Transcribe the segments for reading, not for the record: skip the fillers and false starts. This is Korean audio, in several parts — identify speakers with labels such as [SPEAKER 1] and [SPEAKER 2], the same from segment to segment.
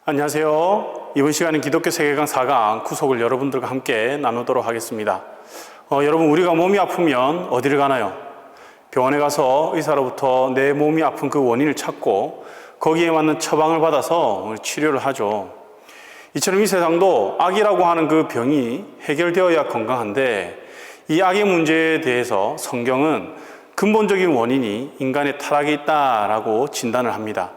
[SPEAKER 1] 안녕하세요. 이번 시간은 기독교 세계관 4강 구속을 여러분들과 함께 나누도록 하겠습니다. 여러분, 우리가 몸이 아프면 어디를 가나요? 병원에 가서 의사로부터 내 몸이 아픈 그 원인을 찾고 거기에 맞는 처방을 받아서 치료를 하죠. 이처럼 이 세상도 악이라고 하는 그 병이 해결되어야 건강한데, 이 악의 문제에 대해서 성경은 근본적인 원인이 인간의 타락에 있다라고 진단을 합니다.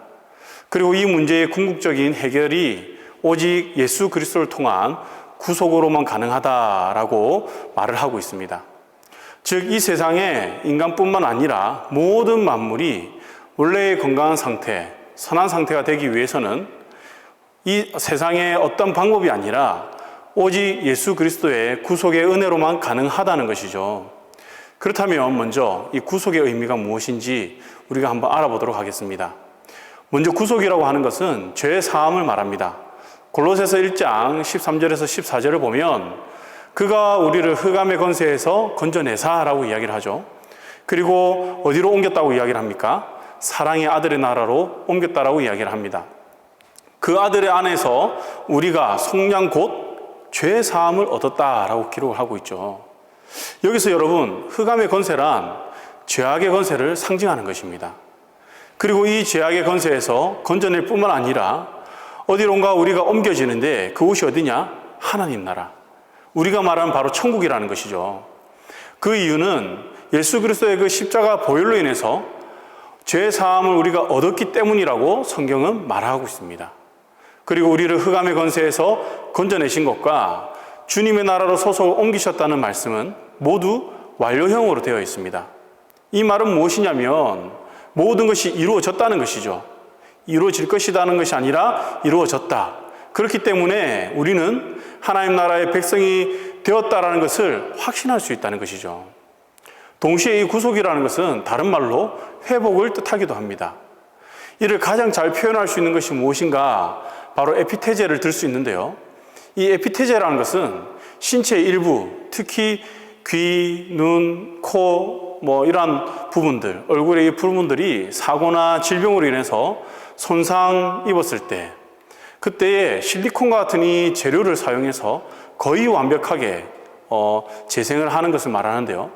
[SPEAKER 1] 그리고 이 문제의 궁극적인 해결이 오직 예수 그리스도를 통한 구속으로만 가능하다라고 말을 하고 있습니다. 즉, 이 세상에 인간뿐만 아니라 모든 만물이 원래의 건강한 상태, 선한 상태가 되기 위해서는 이 세상의 어떤 방법이 아니라 오직 예수 그리스도의 구속의 은혜로만 가능하다는 것이죠. 그렇다면 먼저 이 구속의 의미가 무엇인지 우리가 한번 알아보도록 하겠습니다. 먼저 구속이라고 하는 것은 죄의 사함을 말합니다. 골로새서 1장 13절에서 14절을 보면 그가 우리를 흑암의 권세에서 건져내사라고 이야기를 하죠. 그리고 어디로 옮겼다고 이야기를 합니까? 사랑의 아들의 나라로 옮겼다라고 이야기를 합니다. 그 아들의 안에서 우리가 속량 곧 죄의 사함을 얻었다라고 기록을 하고 있죠. 여기서 여러분, 흑암의 권세란 죄악의 권세를 상징하는 것입니다. 그리고 이 죄악의 권세에서 건져낼 뿐만 아니라 어디론가 우리가 옮겨지는데 그곳이 어디냐? 하나님 나라. 우리가 말하는 바로 천국이라는 것이죠. 그 이유는 예수 그리스도의 그 십자가 보혈로 인해서 죄 사함을 우리가 얻었기 때문이라고 성경은 말하고 있습니다. 그리고 우리를 흑암의 권세에서 건져내신 것과 주님의 나라로 소속을 옮기셨다는 말씀은 모두 완료형으로 되어 있습니다. 이 말은 무엇이냐면 모든 것이 이루어졌다는 것이죠. 이루어질 것이라는 것이 아니라 이루어졌다. 그렇기 때문에 우리는 하나님 나라의 백성이 되었다라는 것을 확신할 수 있다는 것이죠. 동시에 이 구속이라는 것은 다른 말로 회복을 뜻하기도 합니다. 이를 가장 잘 표현할 수 있는 것이 무엇인가? 바로 에피테제를 들 수 있는데요. 이 에피테제라는 것은 신체의 일부, 특히 귀, 눈, 코, 이러한 부분들, 얼굴의 이 부분들이 사고나 질병으로 인해서 손상 입었을 때, 그때에 실리콘과 같은 이 재료를 사용해서 거의 완벽하게 재생을 하는 것을 말하는데요.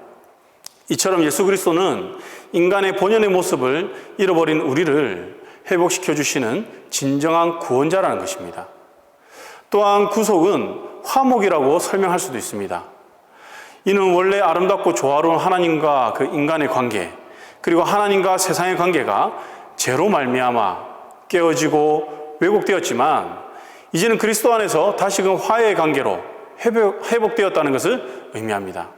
[SPEAKER 1] 이처럼 예수 그리스도는 인간의 본연의 모습을 잃어버린 우리를 회복시켜 주시는 진정한 구원자라는 것입니다. 또한 구속은 화목이라고 설명할 수도 있습니다. 이는 원래 아름답고 조화로운 하나님과 그 인간의 관계, 그리고 하나님과 세상의 관계가 죄로 말미암아 깨어지고 왜곡되었지만 이제는 그리스도 안에서 다시금 화해의 관계로 회복되었다는 것을 의미합니다.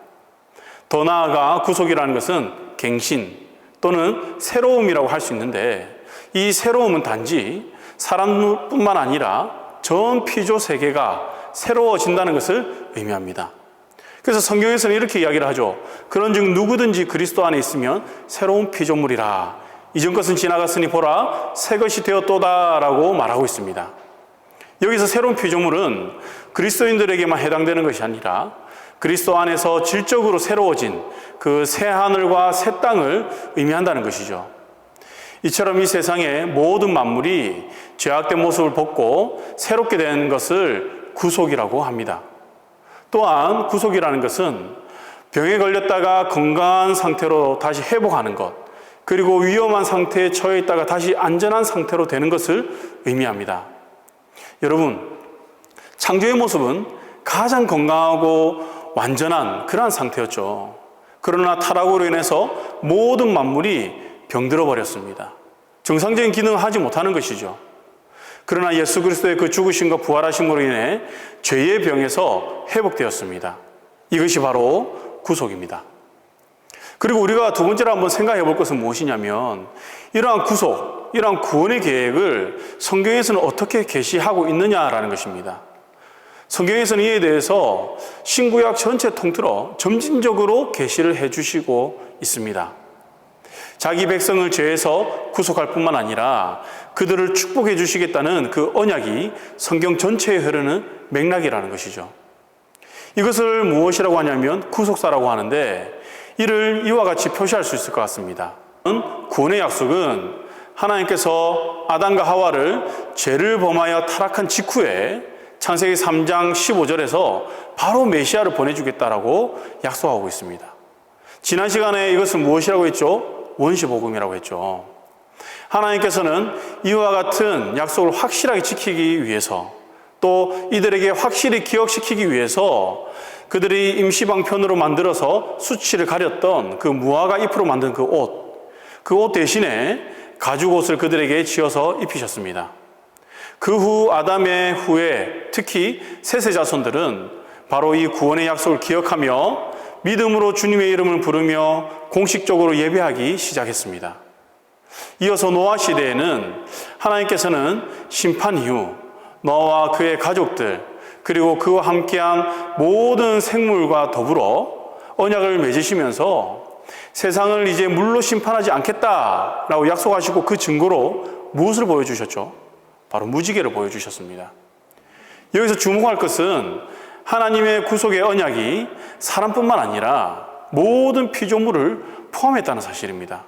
[SPEAKER 1] 더 나아가 구속이라는 것은 갱신 또는 새로움이라고 할 수 있는데, 이 새로움은 단지 사람뿐만 아니라 전 피조 세계가 새로워진다는 것을 의미합니다. 그래서 성경에서는 이렇게 이야기를 하죠. 그런즉 누구든지 그리스도 안에 있으면 새로운 피조물이라. 이전 것은 지나갔으니 보라 새 것이 되었도다 라고 말하고 있습니다. 여기서 새로운 피조물은 그리스도인들에게만 해당되는 것이 아니라 그리스도 안에서 질적으로 새로워진 그 새 하늘과 새 땅을 의미한다는 것이죠. 이처럼 이 세상의 모든 만물이 죄악된 모습을 벗고 새롭게 된 것을 구속이라고 합니다. 또한 구속이라는 것은 병에 걸렸다가 건강한 상태로 다시 회복하는 것, 그리고 위험한 상태에 처해 있다가 다시 안전한 상태로 되는 것을 의미합니다. 여러분, 창조의 모습은 가장 건강하고 완전한 그러한 상태였죠. 그러나 타락으로 인해서 모든 만물이 병들어 버렸습니다. 정상적인 기능을 하지 못하는 것이죠. 그러나 예수 그리스도의 그 죽으심과 부활하심으로 인해 죄의 병에서 회복되었습니다. 이것이 바로 구속입니다. 그리고 우리가 두 번째로 한번 생각해 볼 것은 무엇이냐면, 이러한 구속, 이러한 구원의 계획을 성경에서는 어떻게 계시하고 있느냐라는 것입니다. 성경에서는 이에 대해서 신구약 전체 통틀어 점진적으로 계시를 해주시고 있습니다. 자기 백성을 죄에서 구속할 뿐만 아니라 그들을 축복해 주시겠다는 그 언약이 성경 전체에 흐르는 맥락이라는 것이죠. 이것을 무엇이라고 하냐면 구속사라고 하는데, 이를 이와 같이 표시할 수 있을 것 같습니다. 구원의 약속은 하나님께서 아담과 하와를 죄를 범하여 타락한 직후에 창세기 3장 15절에서 바로 메시아를 보내주겠다라고 약속하고 있습니다. 지난 시간에 이것은 무엇이라고 했죠? 원시복음이라고 했죠. 하나님께서는 이와 같은 약속을 확실하게 지키기 위해서, 또 이들에게 확실히 기억시키기 위해서 그들이 임시방편으로 만들어서 수치를 가렸던 그 무화과 잎으로 만든 그 옷 대신에 가죽옷을 그들에게 지어서 입히셨습니다. 그 후 아담의 후에 특히 셋의 자손들은 바로 이 구원의 약속을 기억하며 믿음으로 주님의 이름을 부르며 공식적으로 예배하기 시작했습니다. 이어서 노아 시대에는 하나님께서는 심판 이후 노아와 그의 가족들, 그리고 그와 함께한 모든 생물과 더불어 언약을 맺으시면서 세상을 이제 물로 심판하지 않겠다라고 약속하시고, 그 증거로 무엇을 보여주셨죠? 바로 무지개를 보여주셨습니다. 여기서 주목할 것은 하나님의 구속의 언약이 사람뿐만 아니라 모든 피조물을 포함했다는 사실입니다.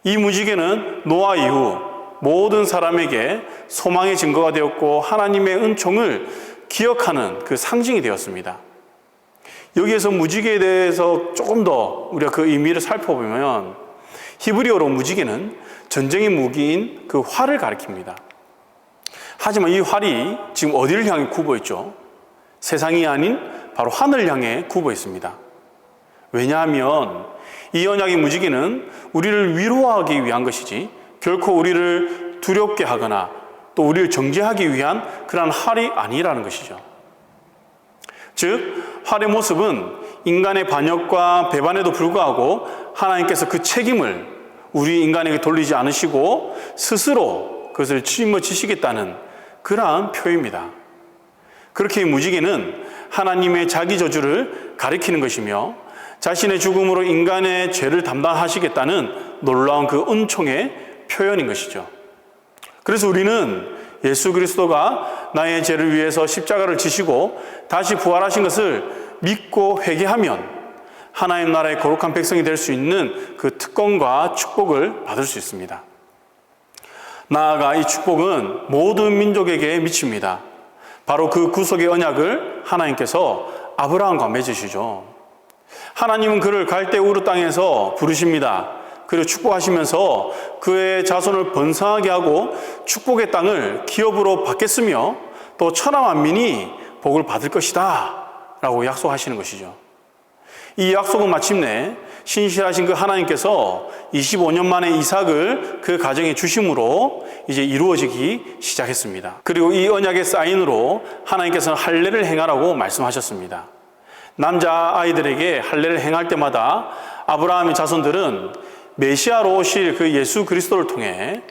[SPEAKER 1] 이 무지개는 노아 이후 모든 사람에게 소망의 증거가 되었고 하나님의 은총을 기억하는 그 상징이 되었습니다. 여기에서 무지개에 대해서 조금 더 우리가 그 의미를 살펴보면, 히브리어로 무지개는 전쟁의 무기인 그 활을 가리킵니다. 하지만 이 활이 지금 어디를 향해 굽어 있죠? 세상이 아닌 바로 하늘을 향해 굽어 있습니다. 왜냐하면 이 언약의 무지개는 우리를 위로하기 위한 것이지 결코 우리를 두렵게 하거나 또 우리를 정죄하기 위한 그러한 활이 아니라는 것이죠. 즉, 활의 모습은 인간의 반역과 배반에도 불구하고 하나님께서 그 책임을 우리 인간에게 돌리지 않으시고 스스로 그것을 짊어지시겠다는 그러한 표현입니다. 그렇게 무지개는 하나님의 자기 저주를 가리키는 것이며 자신의 죽음으로 인간의 죄를 담당하시겠다는 놀라운 그 은총의 표현인 것이죠. 그래서 우리는 예수 그리스도가 나의 죄를 위해서 십자가를 지시고 다시 부활하신 것을 믿고 회개하면 하나님 나라의 거룩한 백성이 될 수 있는 그 특권과 축복을 받을 수 있습니다. 나아가 이 축복은 모든 민족에게 미칩니다. 바로 그 구속의 언약을 하나님께서 아브라함과 맺으시죠. 하나님은 그를 갈대 우르 땅에서 부르십니다. 그리고 축복하시면서 그의 자손을 번성하게 하고 축복의 땅을 기업으로 받겠으며 또 천하 만민이 복을 받을 것이다 라고 약속하시는 것이죠. 이 약속은 마침내 신실하신 그 하나님께서 25년 만에 이삭을 그 가정에 주심으로 이제 이루어지기 시작했습니다. 그리고 이 언약의 사인으로 하나님께서는 할례를 행하라고 말씀하셨습니다. 남자 아이들에게 할례를 행할 때마다 아브라함의 자손들은 메시아로 오실 그 예수 그리스도를 통해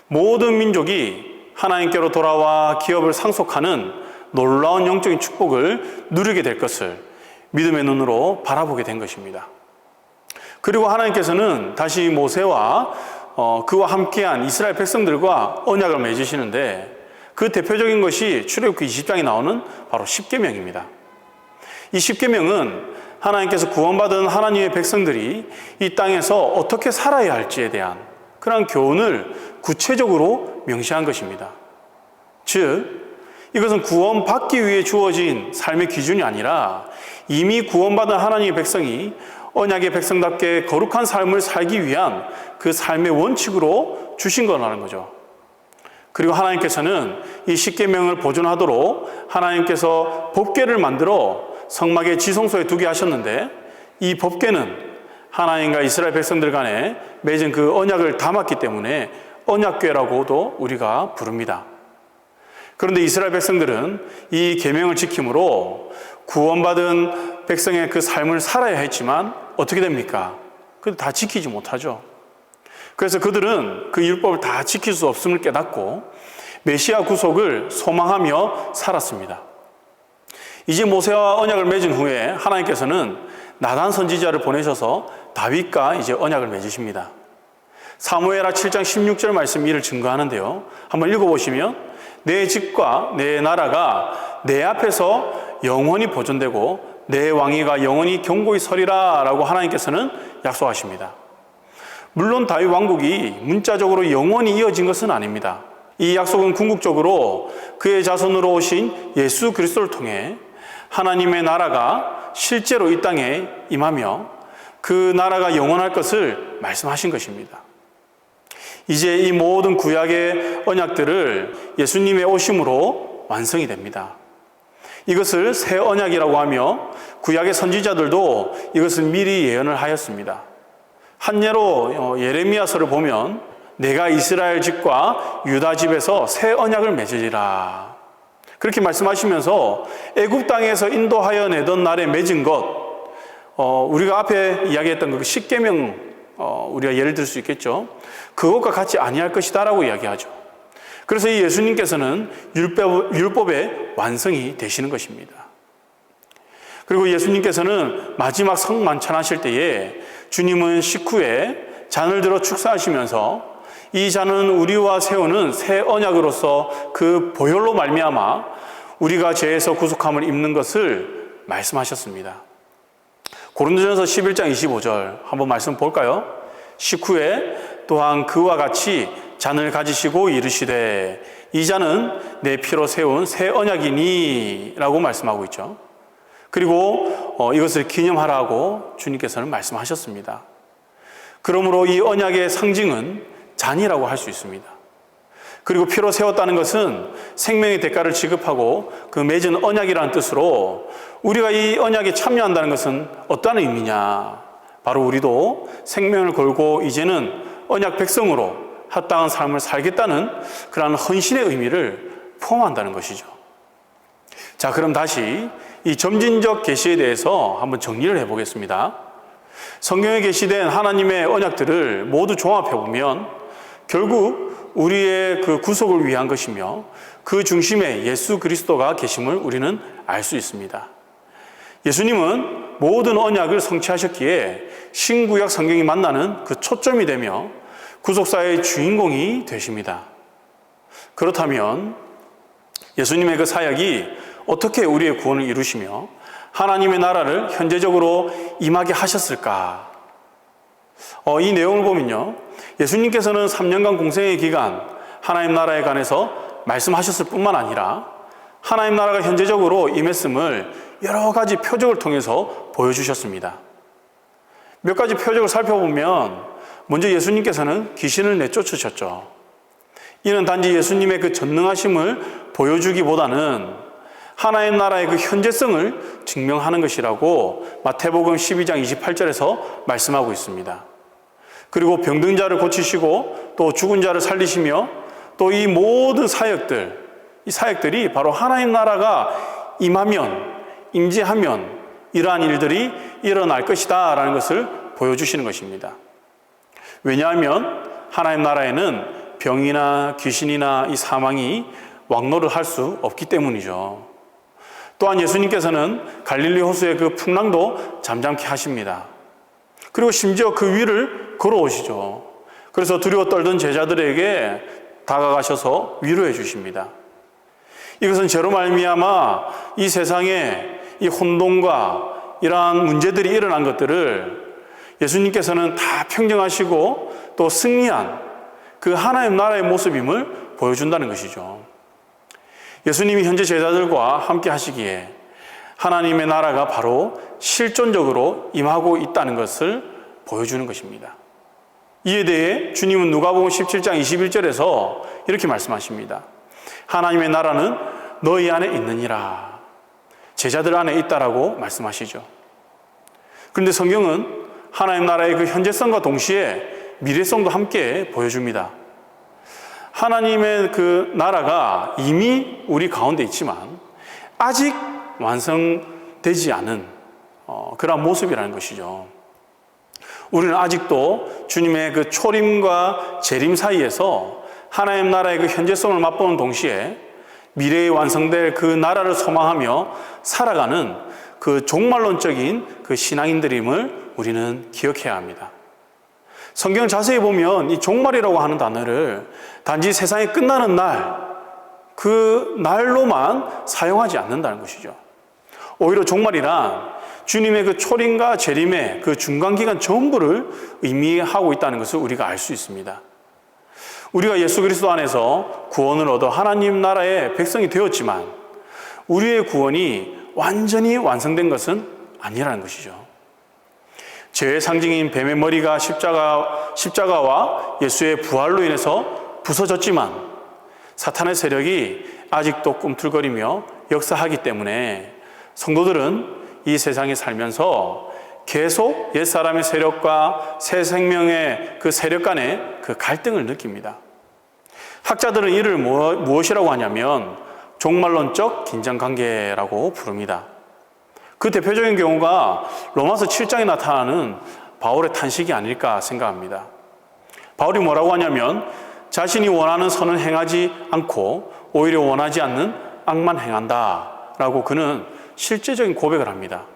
[SPEAKER 1] 모든 민족이 하나님께로 돌아와 기업을 상속하는 놀라운 영적인 축복을 누리게 될 것을 믿음의 눈으로 바라보게 된 것입니다. 그리고 하나님께서는 다시 모세와 그와 함께한 이스라엘 백성들과 언약을 맺으시는데, 그 대표적인 것이 출애굽기 20장에 나오는 바로 십계명입니다. 이 십계명은 하나님께서 구원받은 하나님의 백성들이 이 땅에서 어떻게 살아야 할지에 대한 그런 교훈을 구체적으로 명시한 것입니다. 즉, 이것은 구원받기 위해 주어진 삶의 기준이 아니라 이미 구원받은 하나님의 백성이 언약의 백성답게 거룩한 삶을 살기 위한 그 삶의 원칙으로 주신 거라는 거죠. 그리고 하나님께서는 이 십계명을 보존하도록 하나님께서 법궤를 만들어 성막의 지성소에 두게 하셨는데, 이 법궤는 하나님과 이스라엘 백성들 간에 맺은 그 언약을 담았기 때문에 언약궤라고도 우리가 부릅니다. 그런데 이스라엘 백성들은 이 계명을 지킴으로 구원받은 백성의 그 삶을 살아야 했지만 어떻게 됩니까? 그래도 다 지키지 못하죠. 그래서 그들은 그 율법을 다 지킬 수 없음을 깨닫고 메시아 구속을 소망하며 살았습니다. 이제 모세와 언약을 맺은 후에 하나님께서는 나단 선지자를 보내셔서 다윗과 이제 언약을 맺으십니다. 사무엘하 7장 16절 말씀이 이를 증거하는데요. 한번 읽어보시면, 내 집과 내 나라가 내 앞에서 영원히 보존되고 내 왕위가 영원히 견고히 서리라 라고 하나님께서는 약속하십니다. 물론 다윗 왕국이 문자적으로 영원히 이어진 것은 아닙니다. 이 약속은 궁극적으로 그의 자손으로 오신 예수 그리스도를 통해 하나님의 나라가 실제로 이 땅에 임하며 그 나라가 영원할 것을 말씀하신 것입니다. 이제 이 모든 구약의 언약들을 예수님의 오심으로 완성이 됩니다. 이것을 새 언약이라고 하며 구약의 선지자들도 이것을 미리 예언을 하였습니다. 한 예로 예레미야서를 보면 내가 이스라엘 집과 유다 집에서 새 언약을 맺으리라 그렇게 말씀하시면서 애굽 땅에서 인도하여 내던 날에 맺은 것, 우리가 앞에 이야기했던 그 십계명 우리가 예를 들 수 있겠죠. 그것과 같이 아니할 것이다 라고 이야기하죠. 그래서 이 예수님께서는 율법의 완성이 되시는 것입니다. 그리고 예수님께서는 마지막 성만찬하실 때에 주님은 식후에 잔을 들어 축사하시면서 이 잔은 우리와 세우는 새 언약으로서 그 보혈로 말미암아 우리가 죄에서 구속함을 입는 것을 말씀하셨습니다. 고린도전서 11장 25절 한번 말씀 볼까요? 식후에 또한 그와 같이 잔을 가지시고 이르시되 이 잔은 내 피로 세운 새 언약이니 라고 말씀하고 있죠. 그리고 이것을 기념하라고 주님께서는 말씀하셨습니다. 그러므로 이 언약의 상징은 잔이라고 할 수 있습니다. 그리고 피로 세웠다는 것은 생명의 대가를 지급하고 그 맺은 언약이라는 뜻으로 우리가 이 언약에 참여한다는 것은 어떠한 의미냐? 바로 우리도 생명을 걸고 이제는 언약 백성으로 합당한 삶을 살겠다는 그러한 헌신의 의미를 포함한다는 것이죠. 자, 그럼 다시 이 점진적 계시에 대해서 한번 정리를 해보겠습니다. 성경에 계시된 하나님의 언약들을 모두 종합해보면 결국 우리의 그 구속을 위한 것이며 그 중심에 예수 그리스도가 계심을 우리는 알 수 있습니다. 예수님은 모든 언약을 성취하셨기에 신구약 성경이 만나는 그 초점이 되며 구속사의 주인공이 되십니다. 그렇다면 예수님의 그 사역이 어떻게 우리의 구원을 이루시며 하나님의 나라를 현재적으로 임하게 하셨을까? 이 내용을 보면요, 예수님께서는 3년간 공생의 기간 하나님 나라에 관해서 말씀하셨을 뿐만 아니라 하나님 나라가 현재적으로 임했음을 여러 가지 표적을 통해서 보여주셨습니다. 몇 가지 표적을 살펴보면 먼저 예수님께서는 귀신을 내쫓으셨죠. 이는 단지 예수님의 그 전능하심을 보여주기보다는 하나님 나라의 그 현재성을 증명하는 것이라고 마태복음 12장 28절에서 말씀하고 있습니다. 그리고 병든 자를 고치시고 또 죽은 자를 살리시며 또 이 모든 사역들, 이 사역들이 바로 하나님 나라가 임하면, 임재하면 이러한 일들이 일어날 것이다 라는 것을 보여주시는 것입니다. 왜냐하면 하나님 나라에는 병이나 귀신이나 이 사망이 왕노를 할 수 없기 때문이죠. 또한 예수님께서는 갈릴리 호수의 그 풍랑도 잠잠케 하십니다. 그리고 심지어 그 위를 걸어오시죠. 그래서 두려워 떨던 제자들에게 다가가셔서 위로해 주십니다. 이것은 죄로 말미암아 이 세상에 이 혼돈과 이러한 문제들이 일어난 것들을 예수님께서는 다 평정하시고 또 승리한 그 하나님 나라의 모습임을 보여준다는 것이죠. 예수님이 현재 제자들과 함께 하시기에 하나님의 나라가 바로 실존적으로 임하고 있다는 것을 보여주는 것입니다. 이에 대해 주님은 누가복음 17장 21절에서 이렇게 말씀하십니다. 하나님의 나라는 너희 안에 있느니라. 제자들 안에 있다라고 말씀하시죠. 그런데 성경은 하나님 나라의 그 현재성과 동시에 미래성도 함께 보여줍니다. 하나님의 그 나라가 이미 우리 가운데 있지만 아직 완성되지 않은 그런 모습이라는 것이죠. 우리는 아직도 주님의 그 초림과 재림 사이에서 하나님 나라의 그 현재성을 맛보는 동시에 미래에 완성될 그 나라를 소망하며 살아가는 그 종말론적인 그 신앙인들임을 우리는 기억해야 합니다. 성경 자세히 보면 이 종말이라고 하는 단어를 단지 세상이 끝나는 날, 그 날로만 사용하지 않는다는 것이죠. 오히려 종말이란 주님의 그 초림과 재림의 그 중간기간 전부를 의미하고 있다는 것을 우리가 알 수 있습니다. 우리가 예수 그리스도 안에서 구원을 얻어 하나님 나라의 백성이 되었지만 우리의 구원이 완전히 완성된 것은 아니라는 것이죠. 죄의 상징인 뱀의 머리가 십자가와 예수의 부활로 인해서 부서졌지만 사탄의 세력이 아직도 꿈틀거리며 역사하기 때문에 성도들은 이 세상에 살면서 계속 옛사람의 세력과 새 생명의 그 세력 간의 그 갈등을 느낍니다. 학자들은 이를 무엇이라고 하냐면 종말론적 긴장관계라고 부릅니다. 그 대표적인 경우가 로마서 7장에 나타나는 바울의 탄식이 아닐까 생각합니다. 바울이 뭐라고 하냐면 자신이 원하는 선은 행하지 않고 오히려 원하지 않는 악만 행한다 라고 그는 실제적인 고백을 합니다.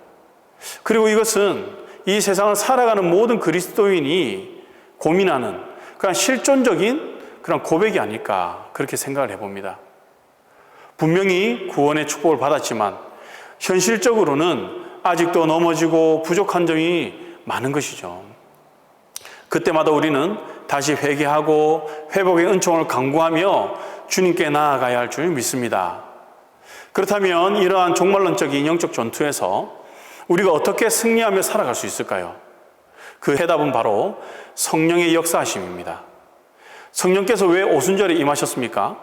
[SPEAKER 1] 그리고 이것은 이 세상을 살아가는 모든 그리스도인이 고민하는 그런 실존적인 그런 고백이 아닐까 그렇게 생각을 해봅니다. 분명히 구원의 축복을 받았지만 현실적으로는 아직도 넘어지고 부족한 점이 많은 것이죠. 그때마다 우리는 다시 회개하고 회복의 은총을 간구하며 주님께 나아가야 할 줄 믿습니다. 그렇다면 이러한 종말론적인 영적 전투에서 우리가 어떻게 승리하며 살아갈 수 있을까요? 그 해답은 바로 성령의 역사하심입니다. 성령께서 왜 오순절에 임하셨습니까?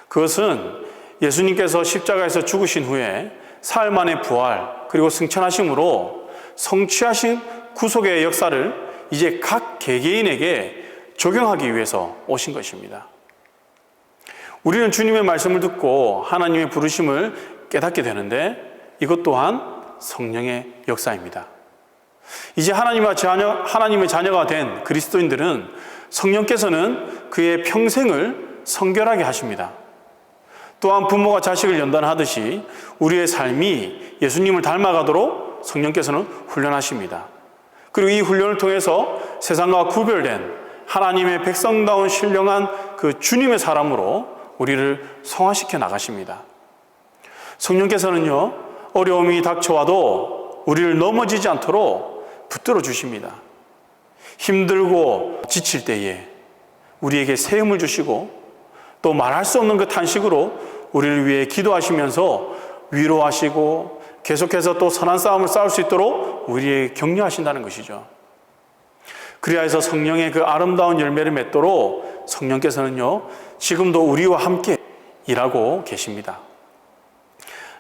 [SPEAKER 1] 그것은 예수님께서 십자가에서 죽으신 후에 사흘 만에 부활 그리고 승천하심으로 성취하신 구속의 역사를 이제 각 개개인에게 적용하기 위해서 오신 것입니다. 우리는 주님의 말씀을 듣고 하나님의 부르심을 깨닫게 되는데 이것 또한 성령의 역사입니다. 이제 하나님의 자녀가 된 그리스도인들은 성령께서는 그의 평생을 성결하게 하십니다. 또한 부모가 자식을 연단하듯이 우리의 삶이 예수님을 닮아가도록 성령께서는 훈련하십니다. 그리고 이 훈련을 통해서 세상과 구별된 하나님의 백성다운 신령한 그 주님의 사람으로 우리를 성화시켜 나가십니다. 성령께서는요, 어려움이 닥쳐와도 우리를 넘어지지 않도록 붙들어 주십니다. 힘들고 지칠 때에 우리에게 새 힘을 주시고 또 말할 수 없는 그 탄식으로 우리를 위해 기도하시면서 위로하시고 계속해서 또 선한 싸움을 싸울 수 있도록 우리에게 격려하신다는 것이죠. 그리하여서 성령의 그 아름다운 열매를 맺도록 성령께서는요, 지금도 우리와 함께 일하고 계십니다.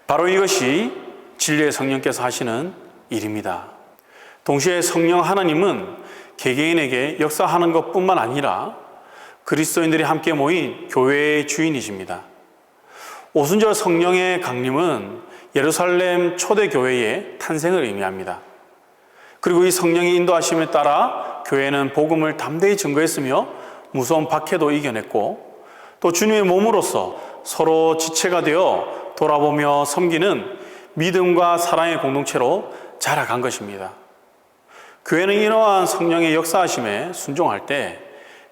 [SPEAKER 1] 바로 이것이 진리의 성령께서 하시는 일입니다. 동시에 성령 하나님은 개개인에게 역사하는 것뿐만 아니라 그리스도인들이 함께 모인 교회의 주인이십니다. 오순절 성령의 강림은 예루살렘 초대교회의 탄생을 의미합니다. 그리고 이 성령의 인도하심에 따라 교회는 복음을 담대히 증거했으며 무서운 박해도 이겨냈고 또 주님의 몸으로서 서로 지체가 되어 돌아보며 섬기는 믿음과 사랑의 공동체로 자라간 것입니다. 교회는 이러한 성령의 역사하심에 순종할 때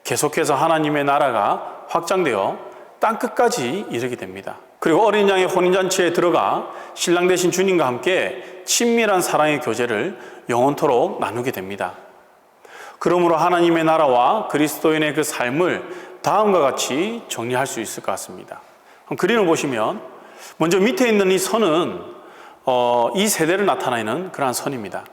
[SPEAKER 1] 계속해서 하나님의 나라가 확장되어 땅끝까지 이르게 됩니다. 그리고 어린 양의 혼인잔치에 들어가 신랑 되신 주님과 함께 친밀한 사랑의 교제를 영원토록 나누게 됩니다. 그러므로 하나님의 나라와 그리스도인의 그 삶을 다음과 같이 정리할 수 있을 것 같습니다. 그림을 보시면 먼저 밑에 있는 이 선은 이 세대를 나타내는 그러한 선입니다.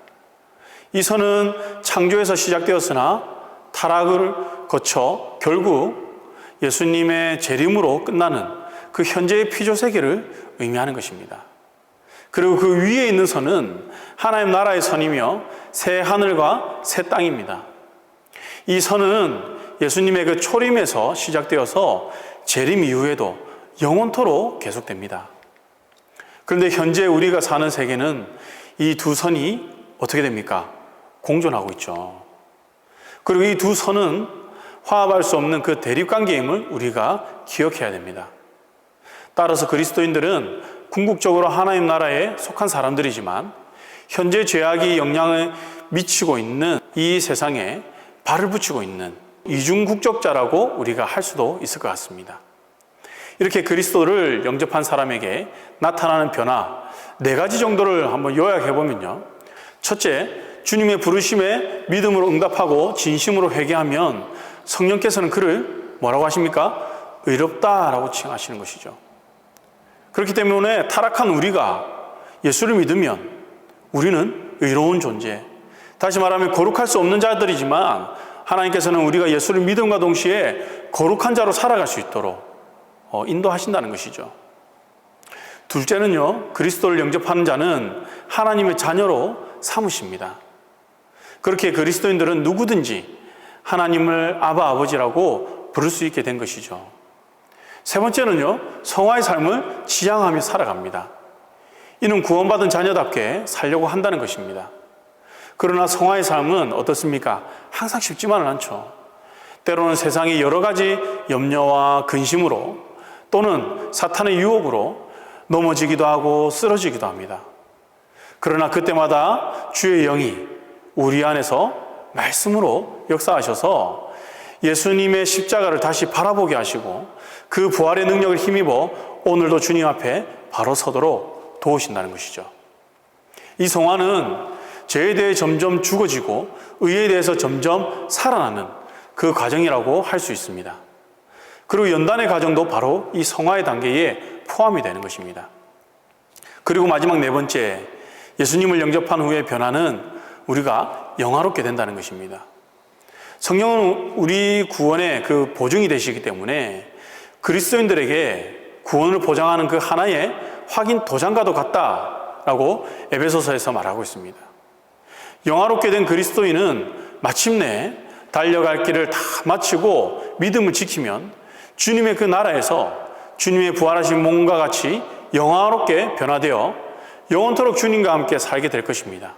[SPEAKER 1] 이 선은 창조에서 시작되었으나 타락을 거쳐 결국 예수님의 재림으로 끝나는 그 현재의 피조 세계를 의미하는 것입니다. 그리고 그 위에 있는 선은 하나님 나라의 선이며 새 하늘과 새 땅입니다. 이 선은 예수님의 그 초림에서 시작되어서 재림 이후에도 영원토록 계속됩니다. 그런데 현재 우리가 사는 세계는 이 두 선이 어떻게 됩니까? 공존하고 있죠. 그리고 이 두 선은 화합할 수 없는 그 대립관계임을 우리가 기억해야 됩니다. 따라서 그리스도인들은 궁극적으로 하나님 나라에 속한 사람들이지만 현재 죄악이 영향을 미치고 있는 이 세상에 발을 붙이고 있는 이중국적자라고 우리가 할 수도 있을 것 같습니다. 이렇게 그리스도를 영접한 사람에게 나타나는 변화 4가지 정도를 한번 요약해 보면요. 첫째, 주님의 부르심에 믿음으로 응답하고 진심으로 회개하면 성령께서는 그를 뭐라고 하십니까? 의롭다라고 칭하시는 것이죠. 그렇기 때문에 타락한 우리가 예수를 믿으면 우리는 의로운 존재, 다시 말하면 거룩할 수 없는 자들이지만 하나님께서는 우리가 예수를 믿음과 동시에 거룩한 자로 살아갈 수 있도록 인도하신다는 것이죠. 둘째는요, 그리스도를 영접하는 자는 하나님의 자녀로 삼으십니다. 그렇게 그리스도인들은 누구든지 하나님을 아바 아버지라고 부를 수 있게 된 것이죠. 세 번째는요, 성화의 삶을 지향하며 살아갑니다. 이는 구원받은 자녀답게 살려고 한다는 것입니다. 그러나 성화의 삶은 어떻습니까? 항상 쉽지만은 않죠. 때로는 세상의 여러 가지 염려와 근심으로 또는 사탄의 유혹으로 넘어지기도 하고 쓰러지기도 합니다. 그러나 그때마다 주의 영이 우리 안에서 말씀으로 역사하셔서 예수님의 십자가를 다시 바라보게 하시고 그 부활의 능력을 힘입어 오늘도 주님 앞에 바로 서도록 도우신다는 것이죠. 이 성화는 죄에 대해 점점 죽어지고 의에 대해서 점점 살아나는 그 과정이라고 할 수 있습니다. 그리고 연단의 과정도 바로 이 성화의 단계에 포함이 되는 것입니다. 그리고 마지막 4번째, 예수님을 영접한 후의 변화는 우리가 영화롭게 된다는 것입니다. 성령은 우리 구원의 그 보증이 되시기 때문에 그리스도인들에게 구원을 보장하는 그 하나의 확인 도장과도 같다라고 에베소서에서 말하고 있습니다. 영화롭게 된 그리스도인은 마침내 달려갈 길을 다 마치고 믿음을 지키면 주님의 그 나라에서 주님의 부활하신 몸과 같이 영화롭게 변화되어 영원토록 주님과 함께 살게 될 것입니다.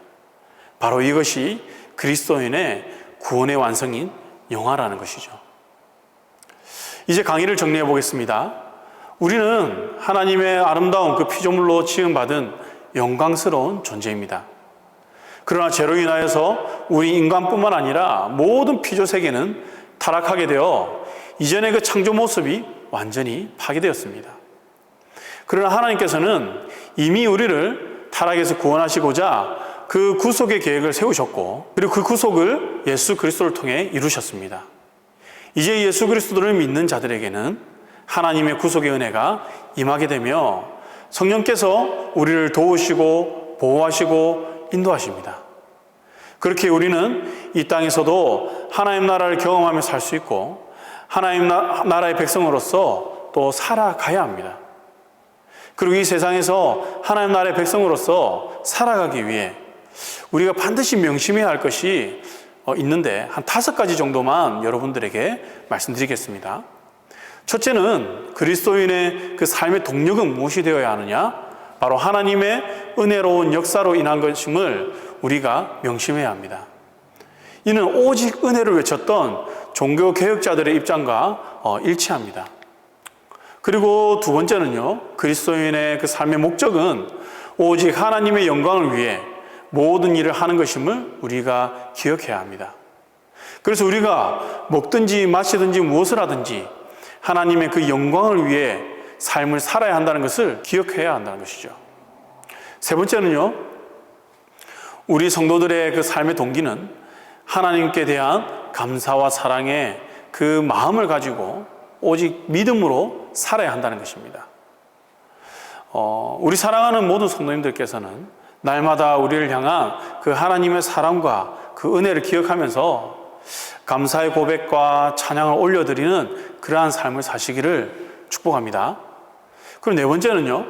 [SPEAKER 1] 바로 이것이 그리스도인의 구원의 완성인 영화라는 것이죠. 이제 강의를 정리해 보겠습니다. 우리는 하나님의 아름다운 그 피조물로 지음받은 영광스러운 존재입니다. 그러나 죄로 인하여서 우리 인간뿐만 아니라 모든 피조 세계는 타락하게 되어 이전의 그 창조 모습이 완전히 파괴되었습니다. 그러나 하나님께서는 이미 우리를 타락에서 구원하시고자 그 구속의 계획을 세우셨고, 그리고 그 구속을 예수 그리스도를 통해 이루셨습니다. 이제 예수 그리스도를 믿는 자들에게는 하나님의 구속의 은혜가 임하게 되며 성령께서 우리를 도우시고 보호하시고 인도하십니다. 그렇게 우리는 이 땅에서도 하나님 나라를 경험하며 살 수 있고 하나님 나라의 백성으로서 또 살아가야 합니다. 그리고 이 세상에서 하나님 나라의 백성으로서 살아가기 위해 우리가 반드시 명심해야 할 것이 있는데 한 5가지 정도만 여러분들에게 말씀드리겠습니다. 첫째는 그리스도인의 그 삶의 동력은 무엇이 되어야 하느냐? 바로 하나님의 은혜로운 역사로 인한 것임을 우리가 명심해야 합니다. 이는 오직 은혜를 외쳤던 종교 개혁자들의 입장과 일치합니다. 그리고 2번째는요, 그리스도인의 그 삶의 목적은 오직 하나님의 영광을 위해 모든 일을 하는 것임을 우리가 기억해야 합니다. 그래서 우리가 먹든지 마시든지 무엇을 하든지 하나님의 그 영광을 위해 삶을 살아야 한다는 것을 기억해야 한다는 것이죠. 3번째는요, 우리 성도들의 그 삶의 동기는 하나님께 대한 감사와 사랑의 그 마음을 가지고 오직 믿음으로 살아야 한다는 것입니다. 우리 사랑하는 모든 성도님들께서는 날마다 우리를 향한 그 하나님의 사랑과 그 은혜를 기억하면서 감사의 고백과 찬양을 올려드리는 그러한 삶을 사시기를 축복합니다. 그리고 4번째는요,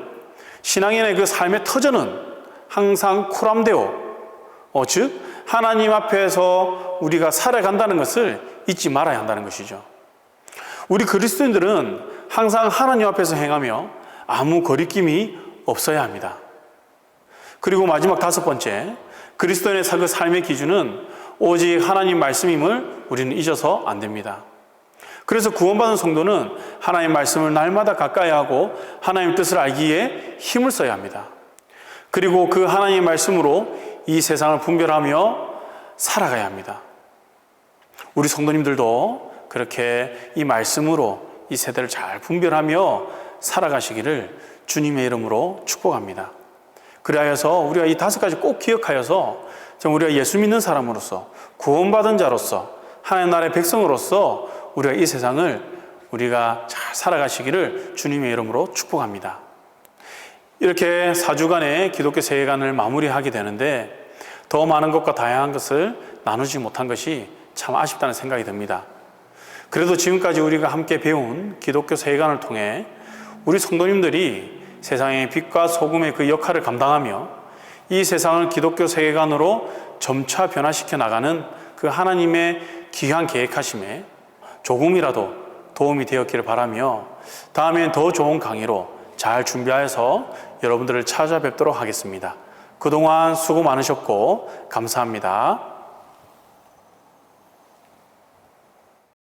[SPEAKER 1] 신앙인의 그 삶의 터전은 항상 쿨함되어 즉 하나님 앞에서 우리가 살아간다는 것을 잊지 말아야 한다는 것이죠. 우리 그리스도인들은 항상 하나님 앞에서 행하며 아무 거리낌이 없어야 합니다. 그리고 마지막 5번째, 그리스도인의 그 삶의 기준은 오직 하나님 말씀임을 우리는 잊어서 안 됩니다. 그래서 구원받은 성도는 하나님 말씀을 날마다 가까이 하고 하나님 뜻을 알기에 힘을 써야 합니다. 그리고 그 하나님 말씀으로 이 세상을 분별하며 살아가야 합니다. 우리 성도님들도 그렇게 이 말씀으로 이 세대를 잘 분별하며 살아가시기를 주님의 이름으로 축복합니다. 그리하여서 우리가 이 5가지 꼭 기억하여서 우리가 예수 믿는 사람으로서, 구원받은 자로서, 하나님 나라의 백성으로서 우리가 이 세상을 우리가 잘 살아가시기를 주님의 이름으로 축복합니다. 이렇게 4주간의 기독교 세계관을 마무리하게 되는데 더 많은 것과 다양한 것을 나누지 못한 것이 참 아쉽다는 생각이 듭니다. 그래도 지금까지 우리가 함께 배운 기독교 세계관을 통해 우리 성도님들이 세상의 빛과 소금의 그 역할을 감당하며 이 세상을 기독교 세계관으로 점차 변화시켜 나가는 그 하나님의 귀한 계획하심에 조금이라도 도움이 되었기를 바라며 다음엔 더 좋은 강의로 잘 준비하여서 여러분들을 찾아뵙도록 하겠습니다. 그동안 수고 많으셨고 감사합니다.